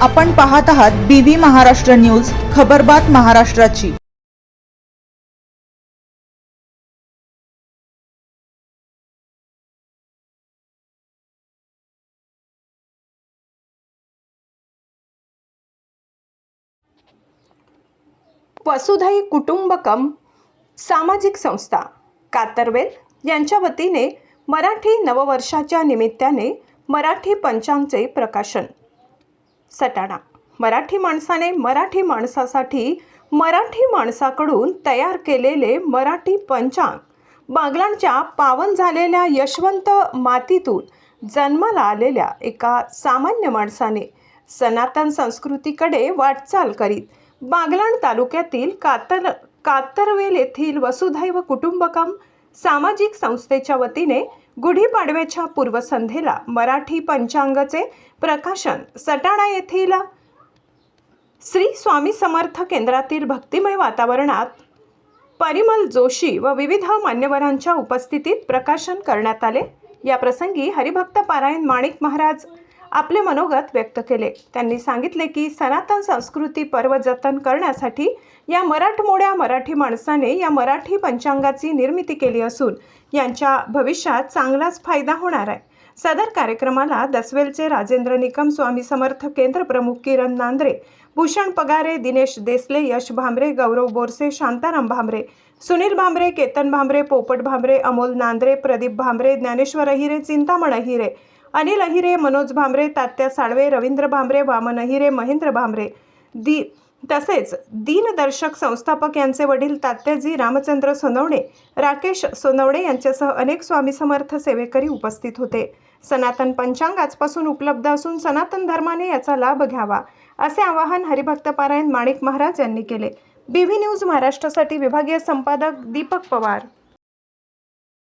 आपण पाहत आहात BV महाराष्ट्र न्यूज, खबरबात महाराष्ट्राची। वसुधैव कुटुंबकम सामाजिक संस्था कातरवेल यांच्या वतीने मराठी नववर्षाच्या निमित्ताने मराठी पंचांगचे प्रकाशन। सटाणा मराठी माणसाने मराठी माणसासाठी मराठी माणसाकडून तयार केलेले मराठी पंचांग बागलाणच्या पावन झालेल्या यशवंत मातीतून जन्माला आलेल्या एका सामान्य माणसाने सनातन संस्कृतीकडे वाटचाल करीत बागलाण तालुक्यातील कातरवेल येथील वसुधैव कुटुंबकम सामाजिक संस्थेच्या वतीने गुढीपाडव्याच्या पूर्वसंध्येला मराठी पंचांगाचे प्रकाशन सटाणा येथील श्री स्वामी समर्थ केंद्रातील भक्तिमय वातावरणात परिमल जोशी व विविध मान्यवरांच्या उपस्थितीत प्रकाशन करण्यात आले। या प्रसंगी हरिभक्त पारायण माणिक महाराज आपले मनोगत व्यक्त केले। त्यांनी सांगितले की सनातन संस्कृती पर्व जतन करण्यासाठी या मराठमोड्या मराठी माणसाने या मराठी पंचांगाची निर्मिती केली असून यांच्या भविष्यात चांगलाच फायदा होणार आहे। सदर कार्यक्रमाला दसवेलचे राजेंद्र निकम स्वामी समर्थ केंद्र प्रमुख किरण नांद्रे, भूषण पगारे, दिनेश देसले, यश भांबरे, गौरव बोरसे, शांताराम भांबरे, सुनील भांबरे, केतन भांबरे, पोपट भांबरे, अमोल नांद्रे, प्रदीप भांबरे, ज्ञानेश्वर अहिरे, चिंतामण अहिरे, अनिल अहिरे, मनोज भांबरे, तात्या साळवे, रवींद्र भांबरे, वामन अहिरे, महेंद्र भांबरे तसेच दिनदर्शक संस्थापक यांचे वडील तात्याजी रामचंद्र सोनवणे, राकेश सोनवणे यांच्यासह अनेक स्वामी समर्थ सेवेकरी उपस्थित होते। सनातन पंचांग आजपासून उपलब्ध असून सनातन धर्माने याचा लाभ घ्यावा असे आवाहन हरिभक्त पारायण माणिक महाराज यांनी केले। BV न्यूज महाराष्ट्रासाठी विभागीय संपादक दीपक पवार।